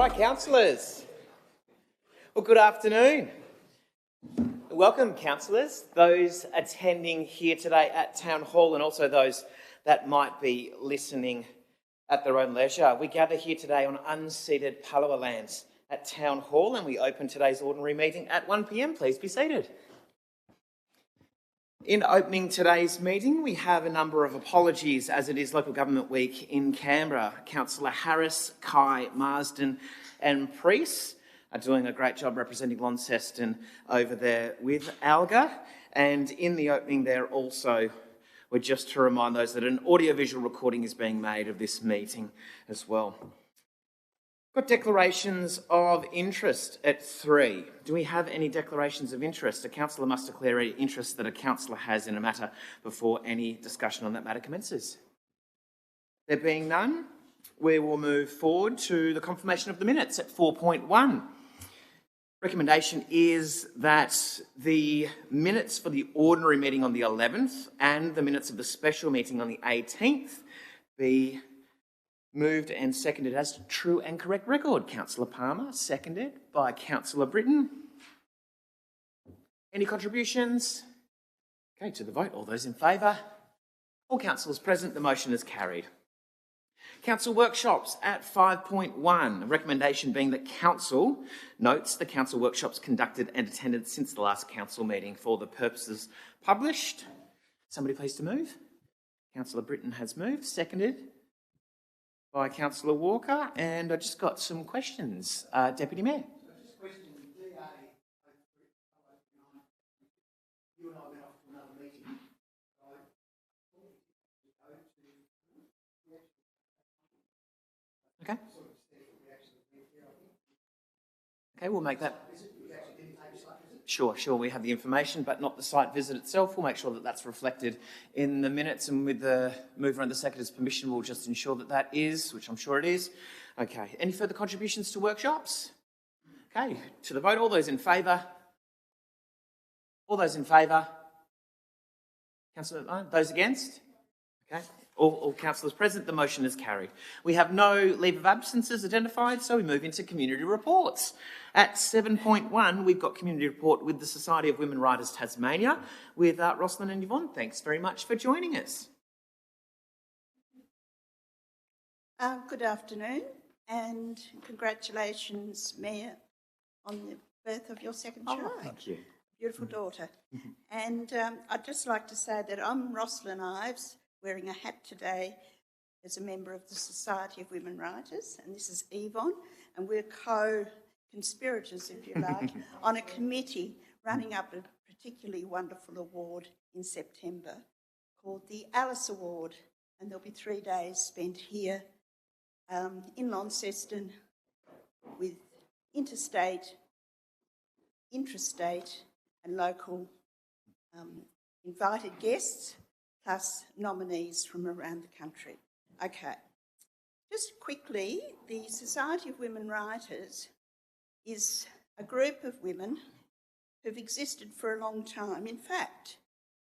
right, councillors. Well, good afternoon. Welcome, councillors, those attending here today at Town Hall and also those that might be listening at their own leisure. We gather here today on unceded Palawa lands at Town Hall and we open today's ordinary meeting at 1 p.m. Please be seated. In opening today's meeting, we have a number of apologies as it is Local Government Week in Canberra. Councillor Harris, Kai, Marsden and Priest are doing a great job representing Launceston over there with Alga. And in the opening there also, we're just to remind those that an audiovisual recording is being made of this meeting as well. Got declarations of interest at 3. Do we have any declarations of interest? A councillor must declare any interest that a councillor has in a matter before any discussion on that matter commences. There being none, we will move forward to the confirmation of the minutes at 4.1. Recommendation is that the minutes for the ordinary meeting on the 11th and the minutes of the special meeting on the 18th be moved and seconded as true and correct record. Councillor Palmer, seconded by Councillor Britton. Any contributions? Okay, to the vote. All those in favour? All councillors present, the motion is carried. Council workshops at 5.1. A recommendation being that Council notes the council workshops conducted and attended since the last council meeting for the purposes published. Somebody please to move. Councillor Britton has moved, seconded by Councillor Walker, and I just got some questions. Deputy Mayor. Just a question, DA, you and I went off to another meeting. Okay. Okay, we'll make that. Sure, we have the information, but not the site visit itself. We'll make sure that that's reflected in the minutes, and with the mover and the secretary permission, we'll just ensure that that is, which I'm sure it is. Okay, any further contributions to workshops? Okay, to the vote, all those in favour? All those in favour? Councillor, those against? Okay. All councillors present, the motion is carried. We have no leave of absences identified, so we move into community reports. At 7.1, we've got community report with the Society of Women Writers Tasmania with Rosalind and Yvonne. Thanks very much for joining us. Good afternoon and congratulations, Mayor, on the birth of your second child. Thank you. Beautiful daughter. And I'd just like to say that I'm Rosalind Ives, wearing a hat today as a member of the Society of Women Writers, and this is Yvonne, and we're co-conspirators, if you like, on a committee running up a particularly wonderful award in September called the Alice Award, and there'll be 3 days spent here in Launceston with interstate, intrastate and local invited guests, plus nominees from around the country. Okay, just quickly, the Society of Women Writers is a group of women who've existed for a long time. In fact,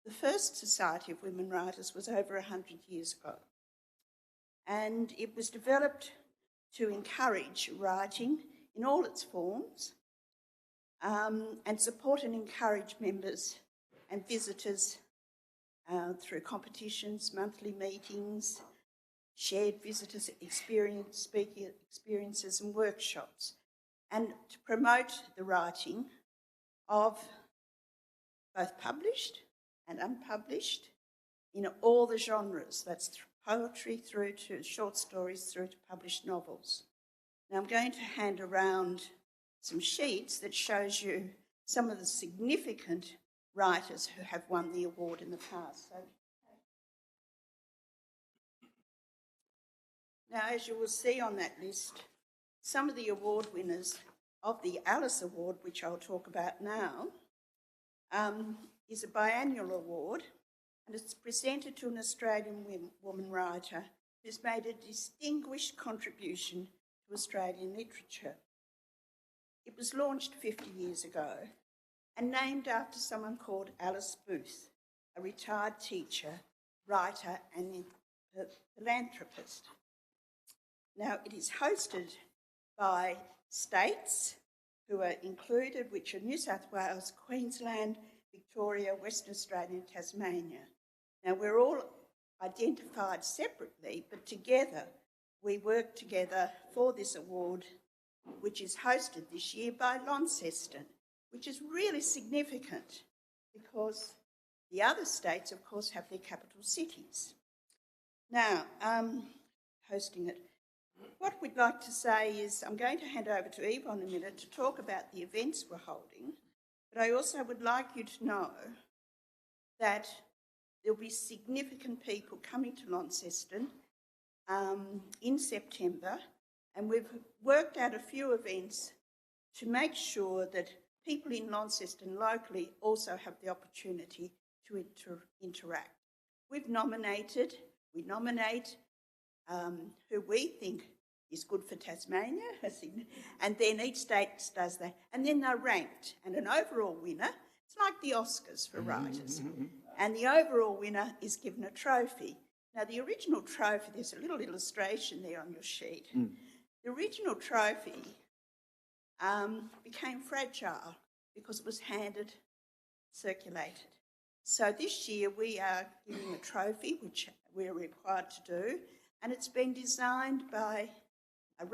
the first Society of Women Writers was over 100 years ago. And it was developed to encourage writing in all its forms and support and encourage members and visitors through competitions, monthly meetings, shared visitors' speaking experiences and workshops, and to promote the writing of both published and unpublished in all the genres. That's poetry through to short stories through to published novels. Now I'm going to hand around some sheets that shows you some of the significant writers who have won the award in the past. So, now, as you will see on that list, some of the award winners of the Alice Award, which I'll talk about now, is a biannual award, and it's presented to an Australian woman writer who's made a distinguished contribution to Australian literature. It was launched 50 years ago and named after someone called Alice Booth, a retired teacher, writer and philanthropist. Now, it is hosted by states who are included, which are New South Wales, Queensland, Victoria, Western Australia and Tasmania. Now, we're all identified separately, but together we work together for this award, which is hosted this year by Launceston, which is really significant because the other states, of course, have their capital cities. Now, hosting it. What we'd like to say is I'm going to hand over to Yvonne in a minute to talk about the events we're holding, but I also would like you to know that there'll be significant people coming to Launceston in September, and we've worked out a few events to make sure that people in Launceston locally also have the opportunity to interact. We nominate who we think is good for Tasmania, and then each state does that, and then they're ranked, and an overall winner, it's like the Oscars for writers, and the overall winner is given a trophy. Now, the original trophy, there's a little illustration there on your sheet. The original trophy became fragile because it was circulated. So this year we are giving a trophy, which we're required to do, and it's been designed by a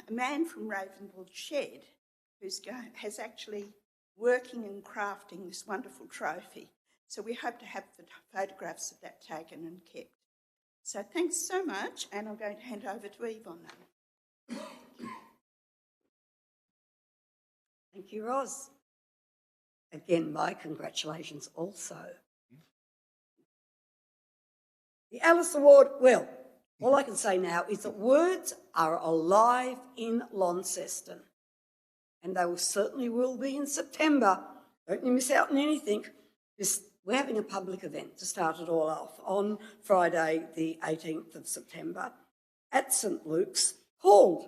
man from Ravenswood Shed, has actually working and crafting this wonderful trophy. So we hope to have the photographs of that taken and kept. So thanks so much, and I'm going to hand over to Yvonne now. Thank you, Ros. Again, my congratulations also. The Alice Award, well, all I can say now is that words are alive in Launceston, and they certainly will be in September. Don't you miss out on anything. We're having a public event to start it all off on Friday, the 18th of September at St Luke's, called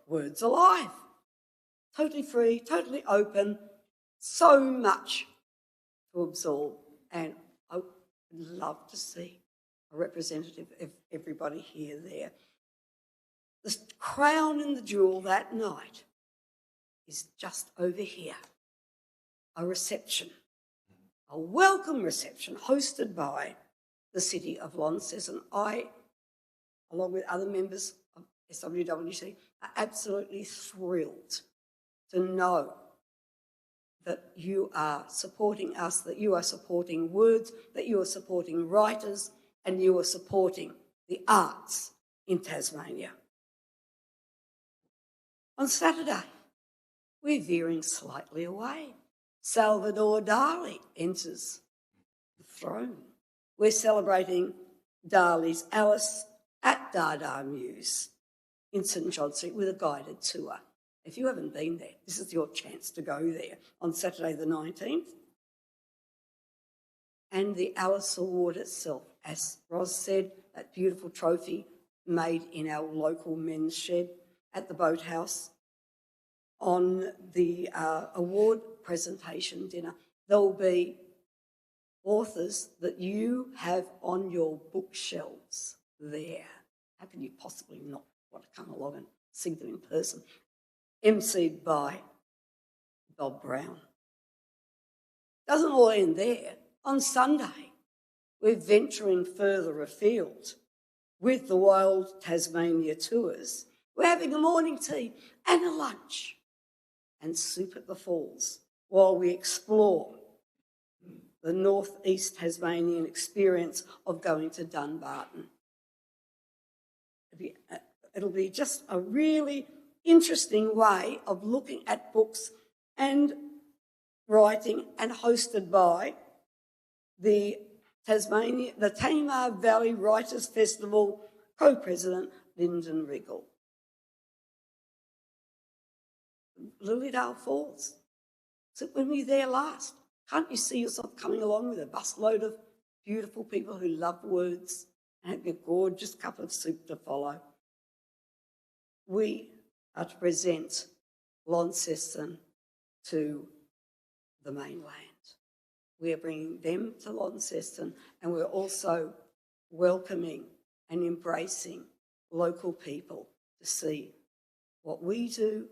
Words Alive. Totally free, totally open, so much to absorb, and I would love to see a representative of everybody here there. The crown and the jewel that night is just over here, a reception, a welcome reception hosted by the City of Launceston. I, along with other members of SWWC, are absolutely thrilled to know that you are supporting us, that you are supporting words, that you are supporting writers, and you are supporting the arts in Tasmania. On Saturday, we're veering slightly away. Salvador Dali enters the throne. We're celebrating Dali's Alice at Dada Muse in St John Street with a guided tour. If you haven't been there, this is your chance to go there on Saturday the 19th. And the Alice Award itself, as Ros said, that beautiful trophy made in our local men's shed at the Boathouse. On the award presentation dinner, there will be authors that you have on your bookshelves there. How can you possibly not want to come along and see them in person? emceed by Bob Brown. Doesn't all end there. On Sunday, we're venturing further afield with the Wild Tasmania Tours. We're having a morning tea and a lunch and soup at the falls while we explore the northeast Tasmanian experience of going to Dunbarton. It'll be just a really interesting way of looking at books and writing, and hosted by the Tamar Valley Writers Festival co-president Lyndon Riggle. Lilydale Falls. So when we were there last, can't you see yourself coming along with a busload of beautiful people who love words and have a gorgeous cup of soup to follow? We are to present Launceston to the mainland. We are bringing them to Launceston, and we're also welcoming and embracing local people to see what we do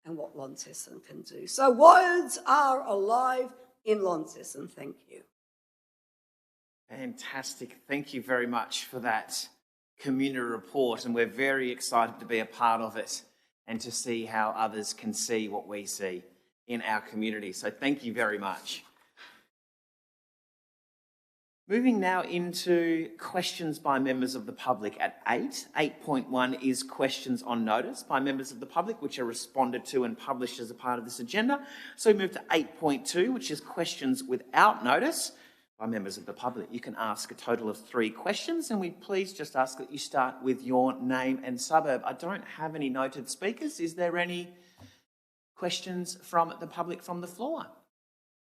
and what Launceston can do. So words are alive in Launceston. Thank you. Fantastic. Thank you very much for that community report, and we're very excited to be a part of it and to see how others can see what we see in our community. So thank you very much. Moving now into questions by members of the public at 8. 8.1 is questions on notice by members of the public, which are responded to and published as a part of this agenda. So we move to 8.2, which is questions without notice by members of the public. You can ask a total of 3 questions, and we please just ask that you start with your name and suburb. I don't have any noted speakers. Is there any questions from the public from the floor?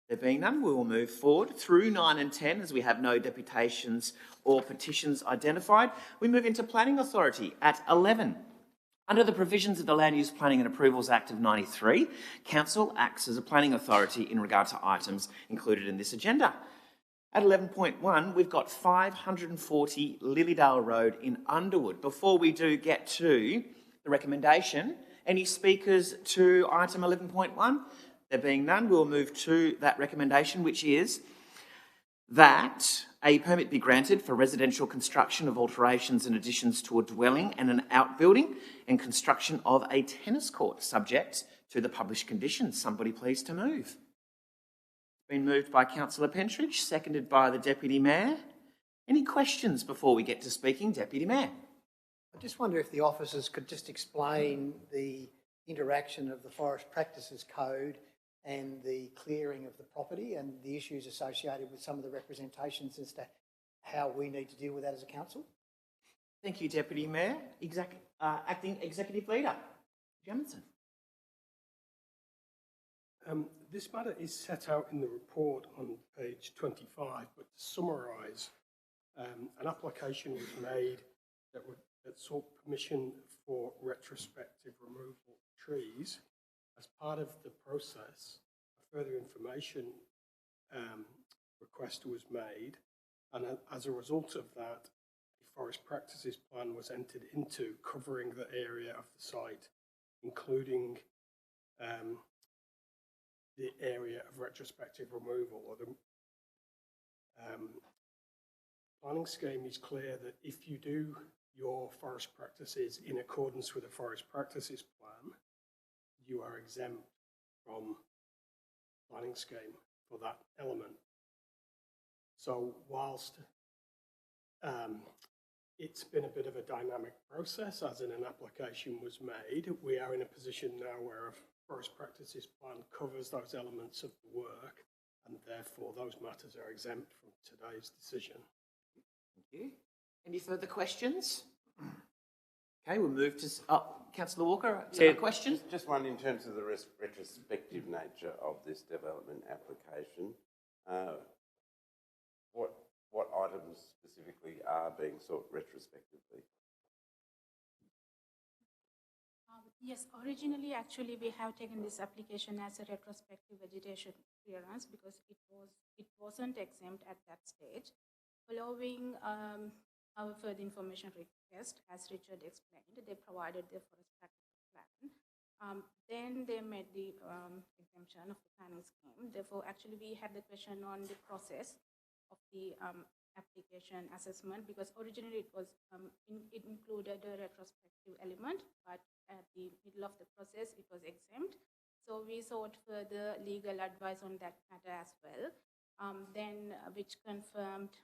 There being none, we will move forward through 9 and 10 as we have no deputations or petitions identified. We move into Planning Authority at 11. Under the provisions of the Land Use Planning and Approvals Act of 93, Council acts as a planning authority in regard to items included in this agenda. At 11.1, we've got 540 Lilydale Road in Underwood. Before we do get to the recommendation, any speakers to item 11.1? There being none, we'll move to that recommendation, which is that a permit be granted for residential construction of alterations and additions to a dwelling and an outbuilding and construction of a tennis court, subject to the published conditions. Somebody please to move. Been moved by Councillor Pentridge, seconded by the Deputy Mayor. Any questions before we get to speaking? Deputy Mayor. I just wonder if the officers could just explain the interaction of the Forest Practices Code and the clearing of the property and the issues associated with some of the representations as to how we need to deal with that as a council. Thank you, Deputy Mayor. Acting Executive Leader, Jamison. This matter is set out in the report on page 25, but to summarise, an application was made that sought permission for retrospective removal of trees. As part of the process, a further information request was made, and as a result of that, a forest practices plan was entered into covering the area of the site, including the area of retrospective removal. Or the planning scheme is clear that if you do your forest practices in accordance with the forest practices plan, you are exempt from planning scheme for that element. So whilst it's been a bit of a dynamic process, as in an application was made, we are in a position now where a forest practices plan covers those elements of the work, and therefore those matters are exempt from today's decision. Thank you. Any further questions? Okay, we'll move to Councillor Walker. A question? Just one in terms of the retrospective nature of this development application. What items specifically are being sought retrospectively? Yes, originally actually we have taken this application as a retrospective vegetation clearance because it wasn't exempt at that stage. Following our further information request, as Richard explained, they provided the forest practice plan. Then they made the exemption of the planning scheme. Therefore, actually we had the question on the process of the application assessment, because originally it included a retrospective element, but at the middle of the process it was exempt. So we sought further legal advice on that matter as well. Which confirmed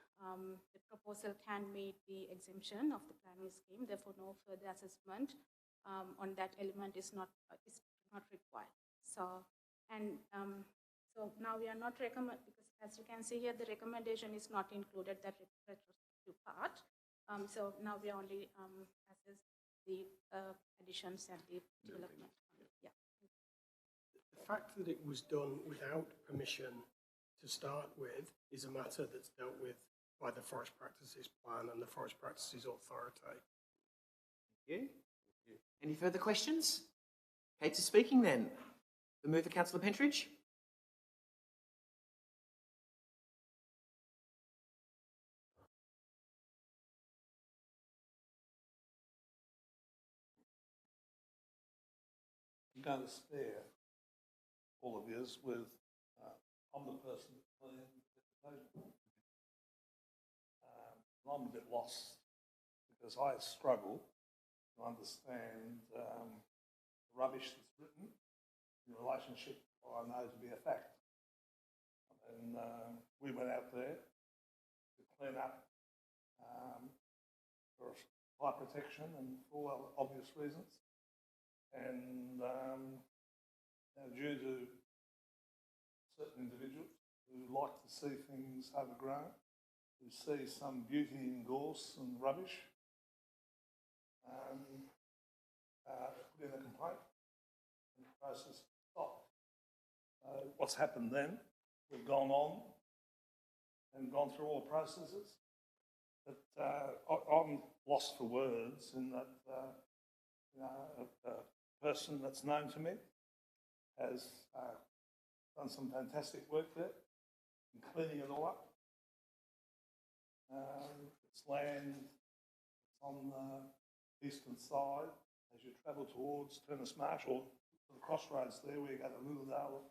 the proposal can meet the exemption of the planning scheme. Therefore, no further assessment on that element is not required. So now we are not recommend, because as you can see here, the recommendation is not included, that retrospective part. So now we only assess the additions and the development. Yeah. The fact that it was done without permission to start with is a matter that's dealt with by the Forest Practices Plan and the Forest Practices Authority. Thank you. Any further questions? Okay, to speaking then. The mover, Councillor Pentridge. going to spare all of yous with, I'm the person that cleaned the table. I'm a bit lost because I struggle to understand the rubbish that's written in relationship to what I know to be a fact. And we went out there to clean up for fire protection and for all obvious reasons. And due to certain individuals who like to see things overgrown, who see some beauty in gorse and rubbish, put in a complaint and the process stopped. What's happened then, we've gone on and gone through all the processes, but I'm lost for words in that a person that's known to me has done some fantastic work there in cleaning it all up. It's land, it's on the eastern side as you travel towards Turners Marsh or to the crossroads there where you go to Littledale.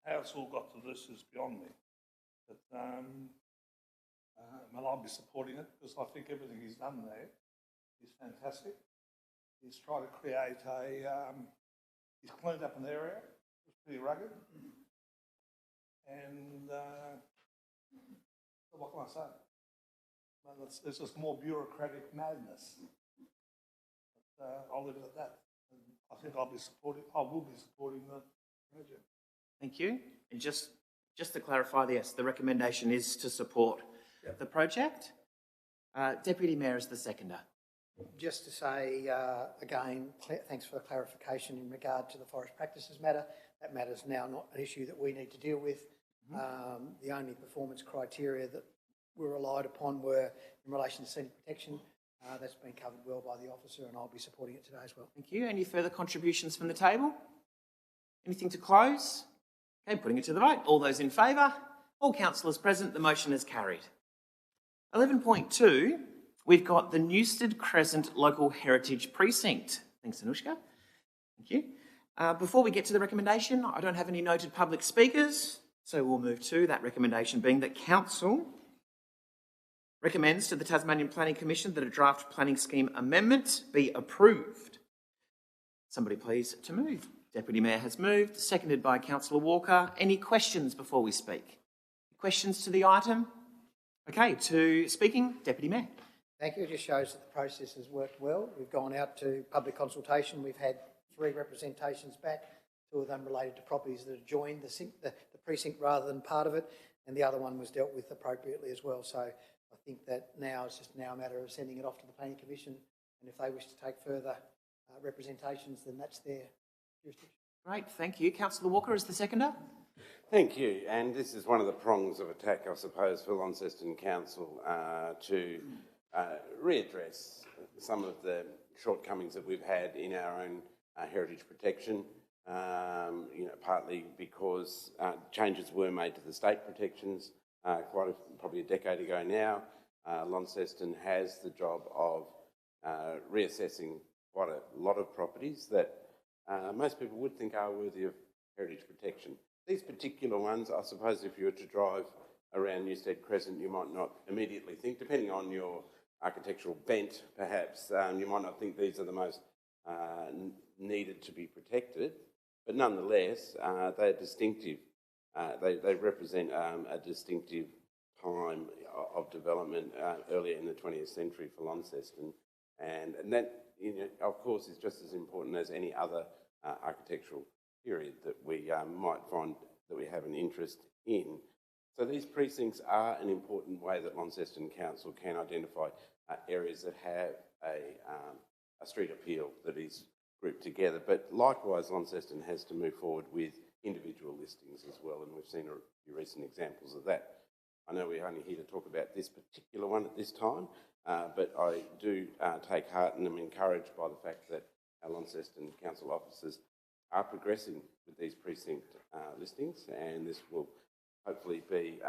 How it's all got to this is beyond me. But I'll be supporting it because I think everything he's done there is fantastic. He's tried to create he's cleaned up an area, it was pretty rugged. And what can I say? Well, it's just more bureaucratic madness. But, I'll leave it at that. And I think I will be supporting the project. Thank you. And just to clarify, yes, the recommendation is to support the project. Deputy Mayor is the seconder. Just to say, again, thanks for the clarification in regard to the forest practices matter. That matter is now not an issue that we need to deal with. The only performance criteria that were relied upon were in relation to scenic protection. That's been covered well by the officer and I'll be supporting it today as well. Thank you. Any further contributions from the table? Anything to close? Okay, putting it to the vote. All those in favour? All councillors present, the motion is carried. 11.2, we've got the Newstead Crescent Local Heritage Precinct. Thanks, Anushka. Thank you. Before we get to the recommendation, I don't have any noted public speakers, so we'll move to that recommendation being that Council recommends to the Tasmanian Planning Commission that a draft planning scheme amendment be approved. Somebody please to move. Deputy Mayor has moved, seconded by Councillor Walker. Any questions before we speak? Questions to the item? Okay, to speaking, Deputy Mayor. Thank you. It just shows that the process has worked well. We've gone out to public consultation. We've had 3 representations back, 2 of them related to properties that have joined the precinct rather than part of it, and the other one was dealt with appropriately as well. So I think that now it's just now a matter of sending it off to the Planning Commission, and if they wish to take further representations, then that's their jurisdiction. Great, thank you. Councillor Walker is the seconder. Thank you. And this is one of the prongs of attack, I suppose, for Launceston Council to readdress some of the shortcomings that we've had in our own heritage protection. Partly because changes were made to the state protections probably a decade ago now. Launceston has the job of reassessing quite a lot of properties that most people would think are worthy of heritage protection. These particular ones, I suppose if you were to drive around Newstead Crescent, you might not immediately think, depending on your architectural bent perhaps, you might not think these are the most needed to be protected, but nonetheless, they're distinctive. They represent a distinctive time of development earlier in the 20th century for Launceston, and that, of course, is just as important as any other architectural period that we might find that we have an interest in. So these precincts are an important way that Launceston Council can identify areas that have a street appeal that is grouped together. But likewise, Launceston has to move forward with individual listings as well, and we've seen a few recent examples of that. I know we're only here to talk about this particular one at this time, but I do take heart and am encouraged by the fact that our Launceston Council officers are progressing with these precinct listings, and this will hopefully be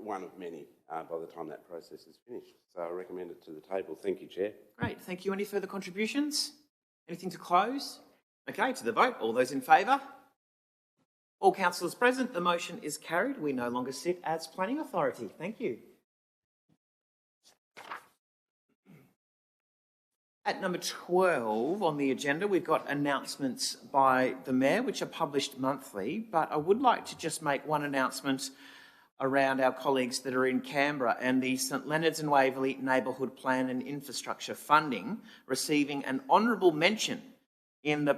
one of many by the time that process is finished. So I recommend it to the table. Thank you, Chair. Great, thank you. Any further contributions? Anything to close? Okay, to the vote. All those in favour? All councillors present, the motion is carried. We no longer sit as Planning Authority. Thank you. At number 12 on the agenda, we've got announcements by the Mayor, which are published monthly, but I would like to just make one announcement around our colleagues that are in Canberra and the St Leonards and Waverley Neighbourhood Plan and Infrastructure Funding receiving an honourable mention in the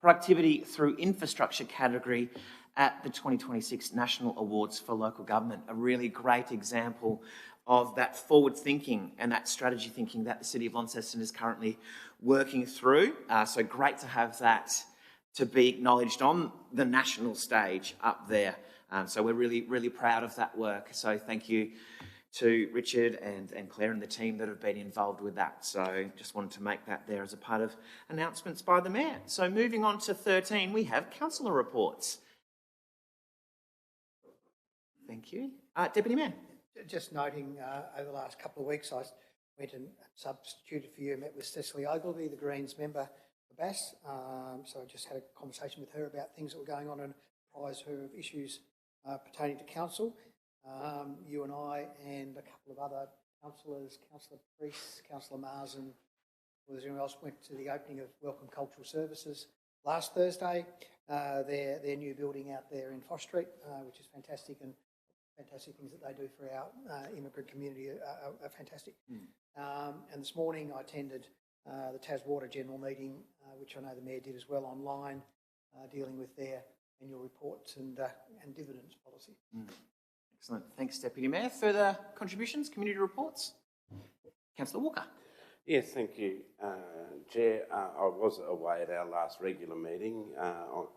Productivity Through Infrastructure category at the 2026 National Awards for Local Government. A really great example of that forward thinking and that strategy thinking that the City of Launceston is currently working through. So great to have that to be acknowledged on the national stage up there. So we're really, really proud of that work. So thank you to Richard and Claire and the team that have been involved with that. So just wanted to make that there as a part of announcements by the Mayor. So moving on to 13, we have councillor reports. Thank you. Deputy Mayor. Just noting, over the last couple of weeks, I went and substituted for you, met with Cecily Ogilvie, the Greens member for Bass. So I just had a conversation with her about things that were going on and apprised her of issues pertaining to council. You and I and a couple of other councillors, Councillor Priest, Councillor Mars and was anyone else, went to the opening of Welcome Cultural Services last Thursday. Their new building out there in Foss Street, which is fantastic, and fantastic things that they do for our immigrant community are fantastic. And this morning I attended the Taswater General Meeting, which I know the Mayor did as well online, dealing with their annual reports and dividends policy. Excellent. Thanks, Deputy Mayor. Further contributions, community reports? Councillor Walker. Yes, thank you, Chair. I was away at our last regular meeting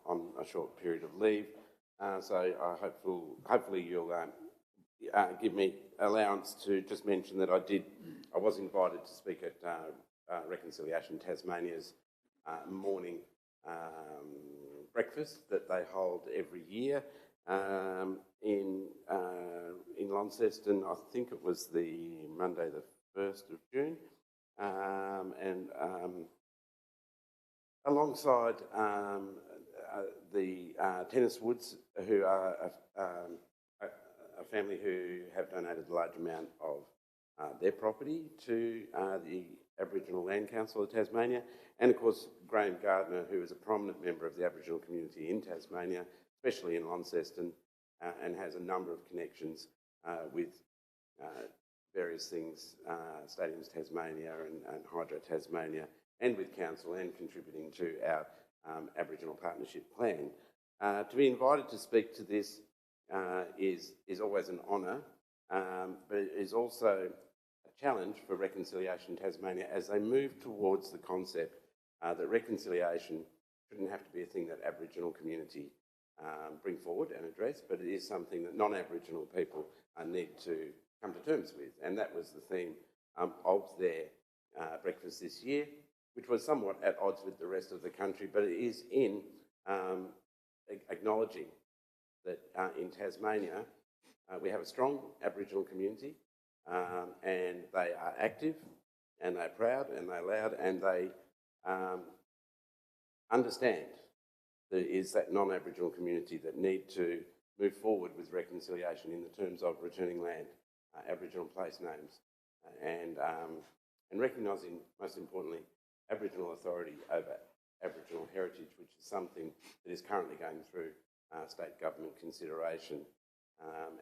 on a short period of leave. So I hopefully you'll give me allowance to just mention that I was invited to speak at Reconciliation Tasmania's morning breakfast that they hold every year in Launceston. I think it was the Monday the 1st of June. And alongside the Tennis Woods, who are a family who have donated a large amount of their property to the Aboriginal Land Council of Tasmania, and of course Graham Gardner, who is a prominent member of the Aboriginal community in Tasmania, especially in Launceston, and has a number of connections with various things, Stadiums Tasmania and Hydro Tasmania, and with Council, and contributing to our Aboriginal Partnership Plan. To be invited to speak to this is always an honour, but it is also a challenge for Reconciliation Tasmania as they move towards the concept that reconciliation shouldn't have to be a thing that Aboriginal community bring forward and address, but it is something that non-Aboriginal people need to come to terms with. And that was the theme of their breakfast this year, which was somewhat at odds with the rest of the country, but it is in acknowledging that in Tasmania we have a strong Aboriginal community, and they are active, and they're proud, and they're loud, and they understand there is that non-Aboriginal community that need to move forward with reconciliation in the terms of returning land, Aboriginal place names, and recognising, most importantly, Aboriginal authority over Aboriginal heritage, which is something that is currently going through state government consideration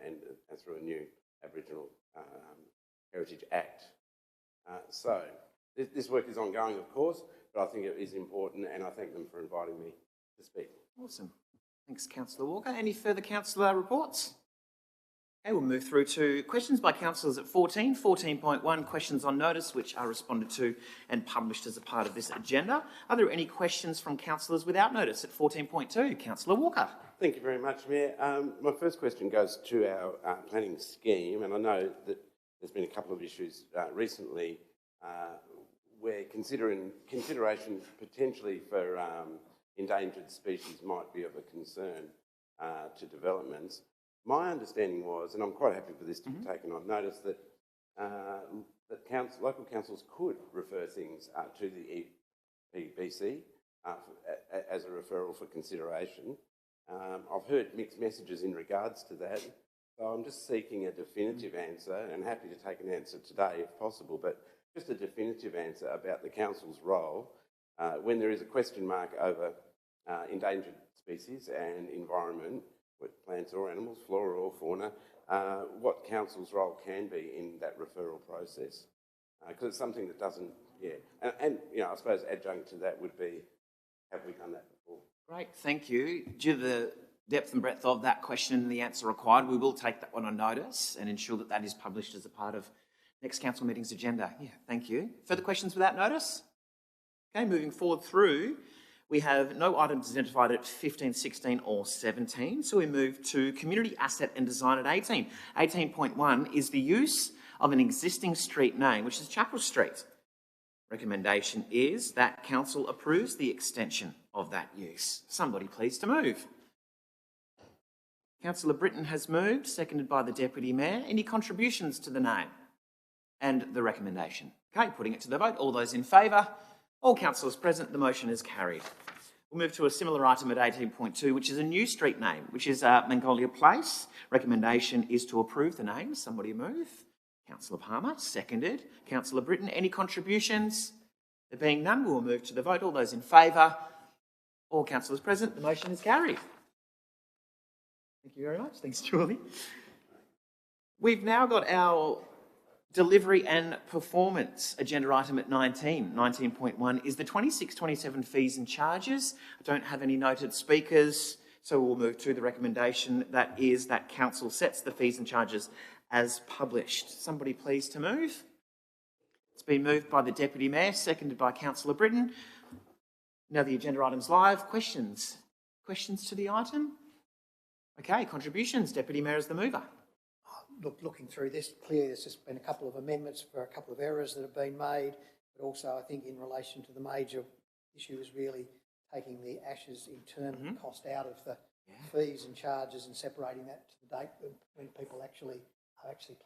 and through a new Aboriginal Heritage Act. So this work is ongoing, of course, but I think it is important, and I thank them for inviting me to speak. Awesome. Thanks, Councillor Walker. Any further councillor reports? Okay, we'll move through to questions by councillors at 14. 14.1, questions on notice, which are responded to and published as a part of this agenda. Are there any questions from councillors without notice at 14.2? Councillor Walker. Thank you very much, Mayor. My first question goes to our planning scheme, and I know that there's been a couple of issues recently where consideration potentially for endangered species might be of a concern to developments. My understanding was, and I'm quite happy for this to be taken on notice, that local councils could refer things to the EPBC as a referral for consideration. I've heard mixed messages in regards to that, so I'm just seeking a definitive answer, and happy to take an answer today if possible, but just a definitive answer about the council's role when there is a question mark over endangered species and environment, with plants or animals, flora or fauna, what council's role can be in that referral process. Because it's something that doesn't, and you know, I suppose adjunct to that would be, have we done that before? Great, thank you. Due to the depth and breadth of that question and the answer required, we will take that one on notice and ensure that that is published as a part of next council meeting's agenda. Yeah, thank you. Further questions without notice? Okay, moving forward through, we have no items identified at 15, 16 or 17, so we move to Community Asset and Design at 18. 18.1 is the use of an existing street name, which is Chapel Street. Recommendation is that council approves the extension of that use. Somebody please to move. Councillor Britton has moved, seconded by the Deputy Mayor. Any contributions to the name and the recommendation? Okay, putting it to the vote. All those in favour? All councillors present, the motion is carried. We'll move to a similar item at 18.2, which is a new street name, which is Mongolia Place. Recommendation is to approve the name. Somebody move. Councillor Palmer, seconded. Councillor Britton, any contributions? There being none, we'll move to the vote. All those in favour? All councillors present, the motion is carried. Thank you very much. Thanks, Julie. We've now got our delivery and performance agenda item at 19. 19.1 is the 26-27 fees and charges. I don't have any noted speakers, so we'll move to the recommendation that is that council sets the fees and charges as published. Somebody please to move. It's been moved by the Deputy Mayor, seconded by Councillor Britton. Now the agenda item's live. Questions? Questions to the item? Okay, contributions. Deputy Mayor is the mover. Looking through this, clearly there's just been a couple of amendments for a couple of errors that have been made, but also I think in relation to the major issue is really taking the ashes internal cost out of the fees and charges and separating that to the date when people are actually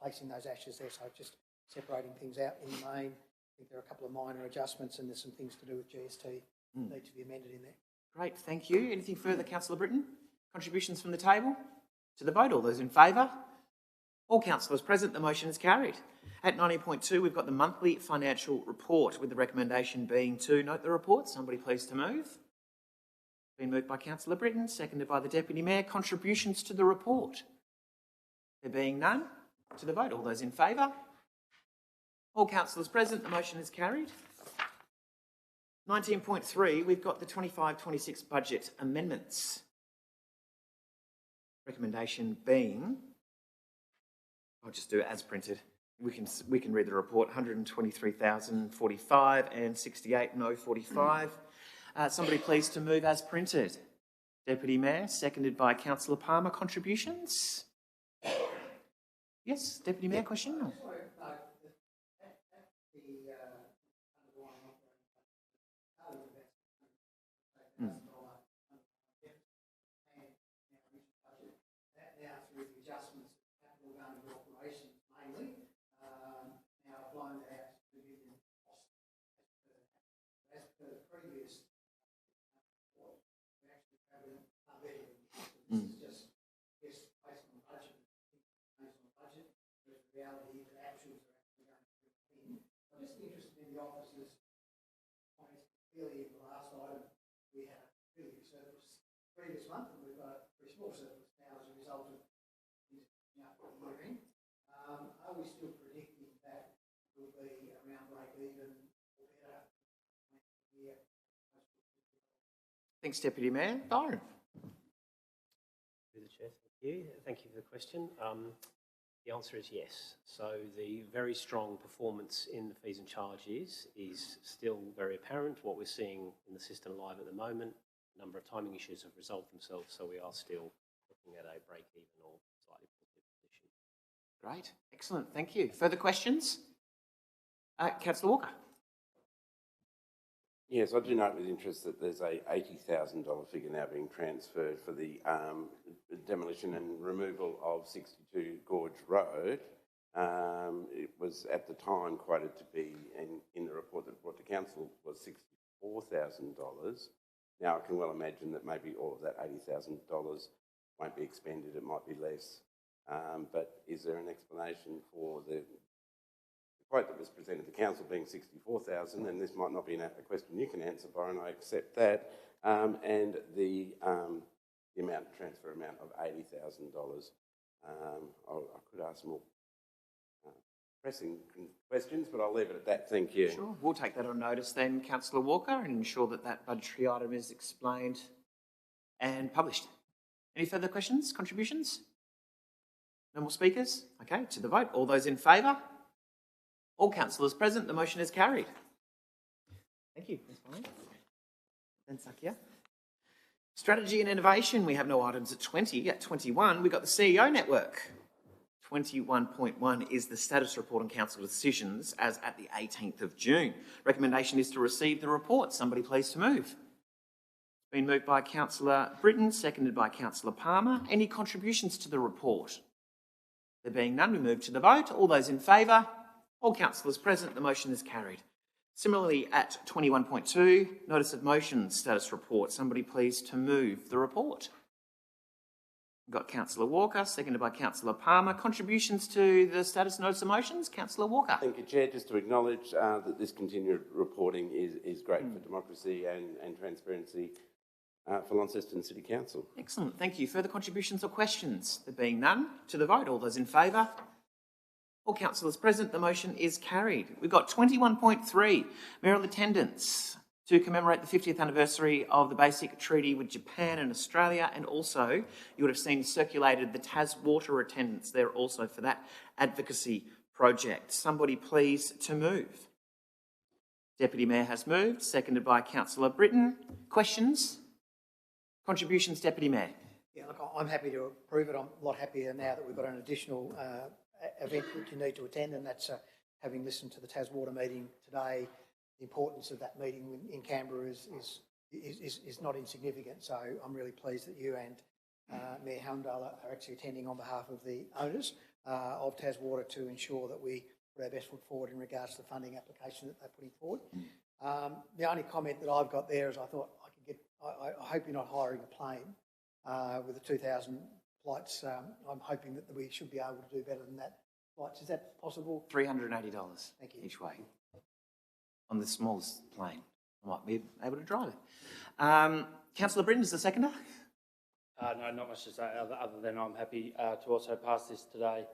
placing those ashes there. So just separating things out in the main. I think there are a couple of minor adjustments and there's some things to do with GST that need to be amended in there. Great, thank you. Anything further, Councillor Britton? Contributions from the table? To the vote, all those in favour? All councillors present, the motion is carried. At 19.2, we've got the monthly financial report, with the recommendation being to note the report. Somebody please to move. Been moved by Councillor Britton, seconded by the Deputy Mayor. Contributions to the report? There being none, to the vote. All those in favour? All councillors present, the motion is carried. 19.3, we've got the 25-26 budget amendments. Recommendation being, I'll just do it as printed. We can read the report. 123,045 and 68,045. Somebody please to move as printed. Deputy Mayor, seconded by Councillor Palmer. Contributions? Yes, Deputy Mayor, question? Clearly, in the last item, we had a really surplus previous month, and we've got a very small surplus now as a result of this year end. Are we still predicting that will be around break even or better next year? Thanks, Deputy Mayor. Byron. Through the Chair, thank you. Thank you for the question. The answer is yes. So the very strong performance in the fees and charges is still very apparent. What we're seeing in the system live at the moment, a number of timing issues have resolved themselves, so we are still looking at a break-even or slightly positive position. Great, excellent, thank you. Further questions? Councillor Walker. Yes, I do note with interest that there's a $80,000 figure now being transferred for the demolition and removal of 62 Gorge Road. It was at the time quoted to be, in the report that brought to council, was $64,000. Now, I can well imagine that maybe all of that $80,000 won't be expended, it might be less. But is there an explanation for the quote that was presented to council being 64,000, and this might not be a question you can answer, Byron, I accept that, and the transfer amount of $80,000. I could ask more pressing questions, but I'll leave it at that. Thank you. Sure, we'll take that on notice then, Councillor Walker, and ensure that that budgetary item is explained and published. Any further questions, contributions? No more speakers? Okay, to the vote. All those in favour? All councillors present, the motion is carried. Thank you. Then Sakia. Strategy and innovation, we have no items at 20. At 21, we've got the CEO network. 21.1 is the status report on council decisions as at the 18th of June. Recommendation is to receive the report. Somebody please to move. It's been moved by Councillor Britton, seconded by Councillor Palmer. Any contributions to the report? There being none, we move to the vote. All those in favour? All councillors present, the motion is carried. Similarly, at 21.2, notice of motion status report. Somebody please to move the report. We've got Councillor Walker, seconded by Councillor Palmer. Contributions to the status notice of motions? Councillor Walker. Thank you, Chair. Just to acknowledge that this continued reporting is great for democracy and transparency for Launceston City Council. Excellent. Thank you. Further contributions or questions? There being none, to the vote. All those in favour? All councillors present, the motion is carried. We've got 21.3, mayoral attendance to commemorate the 50th anniversary of the basic treaty with Japan and Australia, and also you would have seen circulated the Taswater attendance there also for that advocacy project. Somebody please to move. Deputy Mayor has moved, seconded by Councillor Britton. Questions? Contributions, Deputy Mayor. Yeah, look, I'm happy to approve it. I'm a lot happier now that we've got an additional event that you need to attend, and that's having listened to the Taswater meeting today. The importance of that meeting in Canberra is not insignificant. So I'm really pleased that you and Mayor Helmdale are actually attending on behalf of the owners of Taswater to ensure that we put our best foot forward in regards to the funding application that they're putting forward. The only comment that I've got there is I thought I could get. I hope you're not hiring a plane with the 2,000 flights. I'm hoping that we should be able to do better than that. Flights, is that possible? $380 Thank you. each way. On the smallest plane. I might be able to drive it. Councillor Britton is the seconder. No, not much to say other than I'm happy to also pass this today.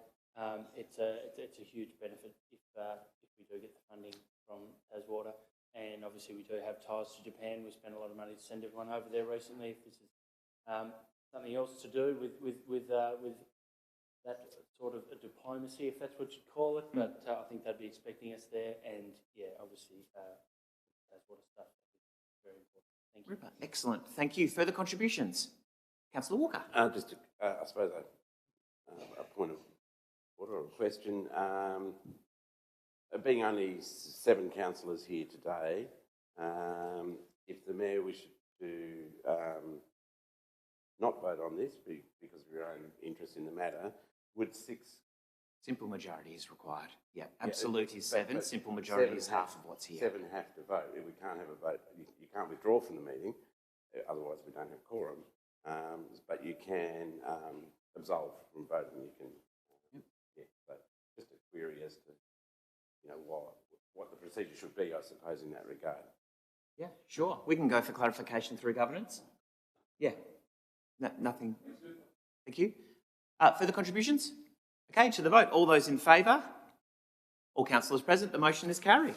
It's a huge benefit if we do get the funding from Taswater, and obviously we do have ties to Japan. We spent a lot of money to send everyone over there recently. If this is something else to do with that sort of a diplomacy, if that's what you'd call it, but I think they'd be expecting us there, and yeah, obviously Taswater stuff is very important. Thank you. Excellent. Thank you. Further contributions? Councillor Walker. Just, I suppose, a point of order or a question. Being only 7 councillors here today, if the Mayor wished to not vote on this because of your own interest in the matter, would 6... Simple majority is required. Yeah, absolute is 7. But simple majority is half of what's here. 7 have to vote. We can't have a vote. You can't withdraw from the meeting, otherwise we don't have quorum. But you can absolve from voting. You can, yeah. So just a query as to, what the procedure should be, I suppose, in that regard. Yeah, sure. We can go for clarification through governance. Yeah. Nothing. Thank you. Further contributions? Okay, to the vote. All those in favour? All councillors present, the motion is carried.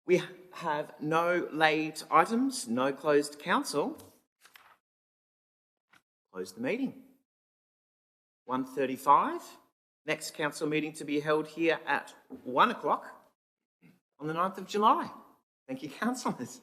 We have no late items, no closed council. Close the meeting. 1:35. Next council meeting to be held here at 1 o'clock on the 9th of July. Thank you, councillors.